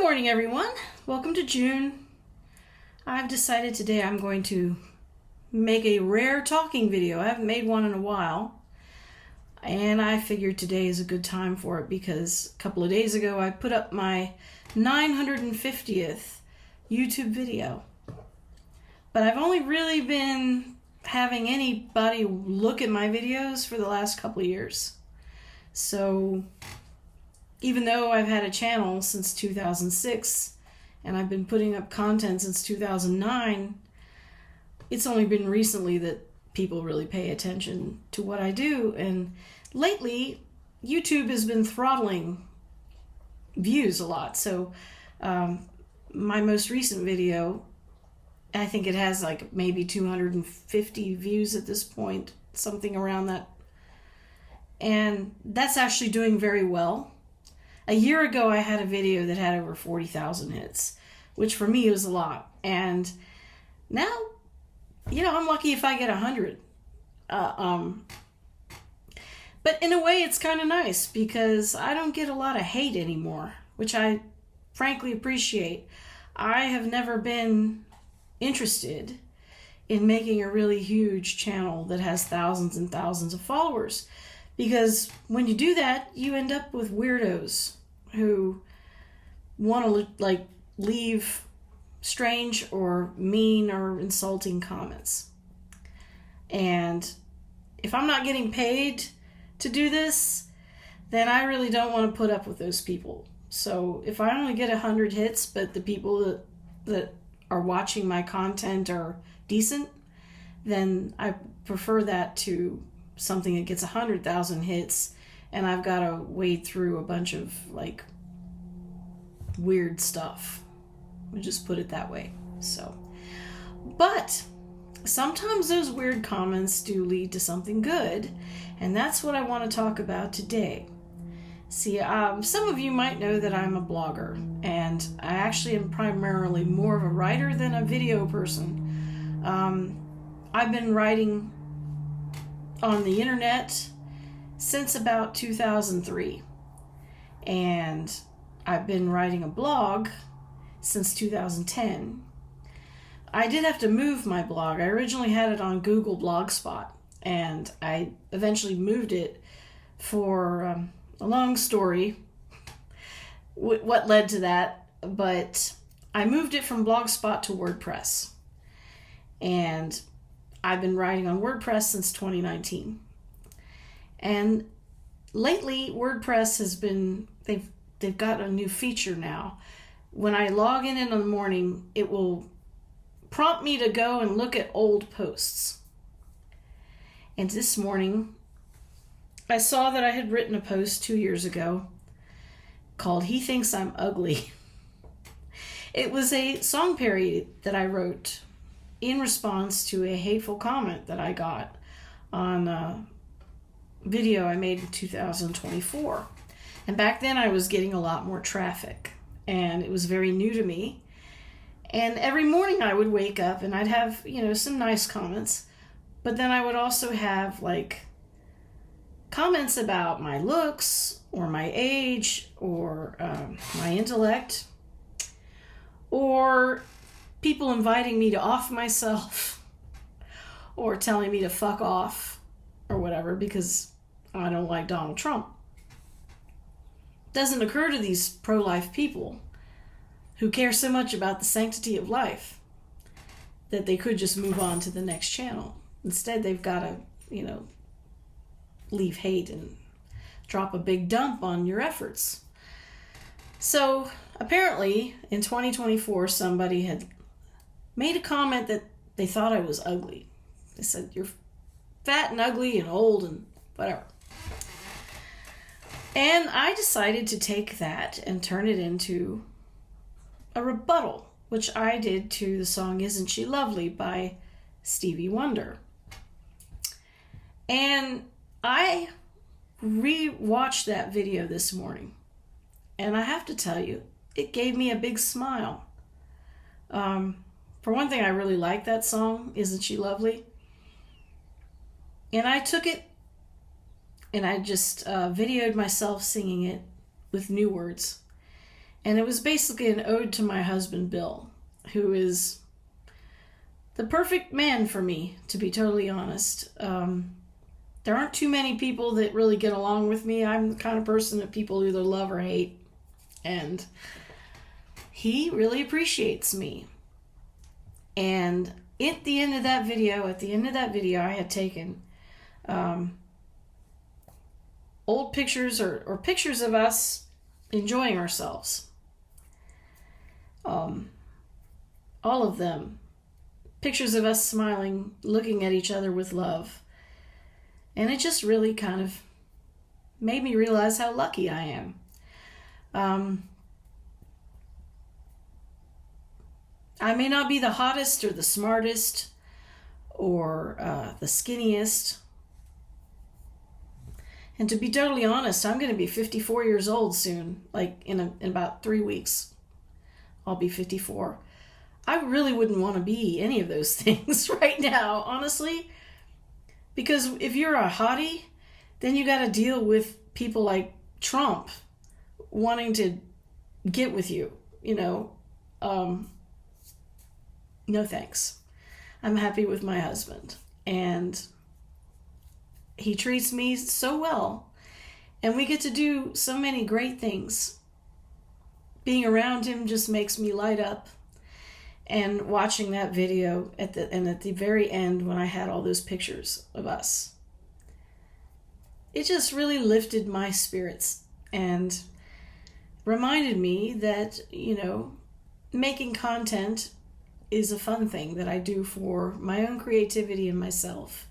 morning, everyone. Welcome to June. I've decided today I'm going to make a rare talking video. I haven't made one in a while, and I figured today is a good time for it because a couple of days ago I put up my 950th YouTube video. But I've only really been having anybody look at my videos for the last couple of years. So even though I've had a channel since 2006 and I've been putting up content since 2009, it's only been recently that people really pay attention to what I do. And lately, YouTube has been throttling views a lot. So my most recent video, I think it has like maybe 250 views at this point, something around that. And that's actually doing very well. A year ago, I had a video that had over 40,000 hits, which for me was a lot. And now, I'm lucky if I get 100. But in a way, it's kind of nice because I don't get a lot of hate anymore, which I frankly appreciate. I have never been interested in making a really huge channel that has thousands and thousands of followers, because when you do that, you end up with weirdos who want to leave strange or mean or insulting comments. And if I'm not getting paid to do this, then I really don't want to put up with those people. So if I only get 100 hits, but the people that are watching my content are decent, then I prefer that to something that gets 100,000 hits and I've got to wade through a bunch of weird stuff. We'll just put it that way. But sometimes those weird comments do lead to something good, and that's what I want to talk about today. See, some of you might know that I'm a blogger, and I actually am primarily more of a writer than a video person. I've been writing on the internet since about 2003, and I've been writing a blog since 2010. I did have to move my blog. I originally had it on Google Blogspot, and I eventually moved it for a long story, what led to that, but I moved it from Blogspot to WordPress, and I've been writing on WordPress since 2019. And lately, WordPress has been, they've got a new feature now. When I log in the morning, it will prompt me to go and look at old posts. And this morning, I saw that I had written a post 2 years ago called "He Thinks I'm Ugly." It was a song parody that I wrote in response to a hateful comment that I got on a video I made in 2024. And back then I was getting a lot more traffic, and it was very new to me. And every morning I would wake up and I'd have, some nice comments, but then I would also have comments about my looks or my age or my intellect, or people inviting me to off myself or telling me to fuck off or whatever because I don't like Donald Trump. Doesn't occur to these pro-life people who care so much about the sanctity of life that they could just move on to the next channel. Instead, they've got to, leave hate and drop a big dump on your efforts. So apparently in 2024, somebody had made a comment that they thought I was ugly. They said, "You're fat and ugly and old and whatever." And I decided to take that and turn it into a rebuttal, which I did to the song "Isn't She Lovely" by Stevie Wonder. And I re-watched that video this morning, and I have to tell you, it gave me a big smile. For one thing, I really like that song, "Isn't She Lovely?" And I took it and I just videoed myself singing it with new words. And it was basically an ode to my husband, Bill, who is the perfect man for me, to be totally honest. There aren't too many people that really get along with me. I'm the kind of person that people either love or hate. And he really appreciates me. And at the end of that video, I had taken old pictures or pictures of us enjoying ourselves. All of them. Pictures of us smiling, looking at each other with love. And it just really kind of made me realize how lucky I am. I may not be the hottest or the smartest or the skinniest. And to be totally honest, I'm going to be 54 years old soon. Like in about 3 weeks, I'll be 54. I really wouldn't want to be any of those things right now, honestly. Because if you're a hottie, then you got to deal with people like Trump wanting to get with you, you know. No thanks. I'm happy with my husband. And he treats me so well. And we get to do so many great things. Being around him just makes me light up. And watching that video at the very end when I had all those pictures of us, it just really lifted my spirits and reminded me that, you know, making content is a fun thing that I do for my own creativity and myself.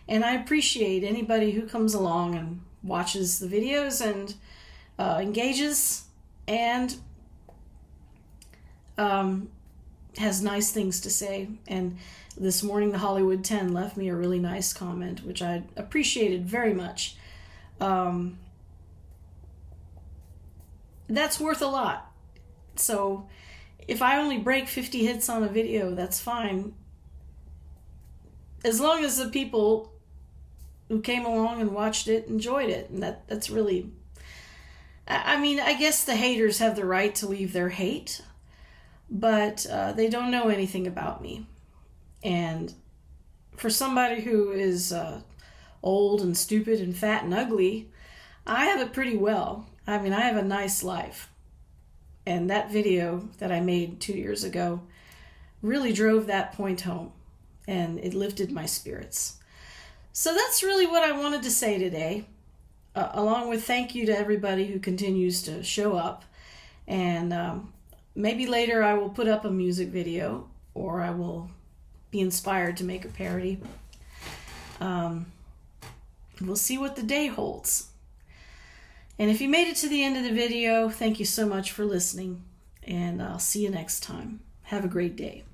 And I appreciate anybody who comes along and watches the videos and engages and has nice things to say. And this morning, the Hollywood 10 left me a really nice comment, which I appreciated very much. That's worth a lot. So if I only break 50 hits on a video, that's fine. As long as the people who came along and watched it enjoyed it. And that's really... I mean, I guess the haters have the right to leave their hate, but they don't know anything about me. And for somebody who is old and stupid and fat and ugly, I have it pretty well. I mean, I have a nice life. And that video that I made 2 years ago really drove that point home, and it lifted my spirits. So that's really what I wanted to say today, along with thank you to everybody who continues to show up. And maybe later I will put up a music video, or I will be inspired to make a parody. We'll see what the day holds. And if you made it to the end of the video, thank you so much for listening, and I'll see you next time. Have a great day.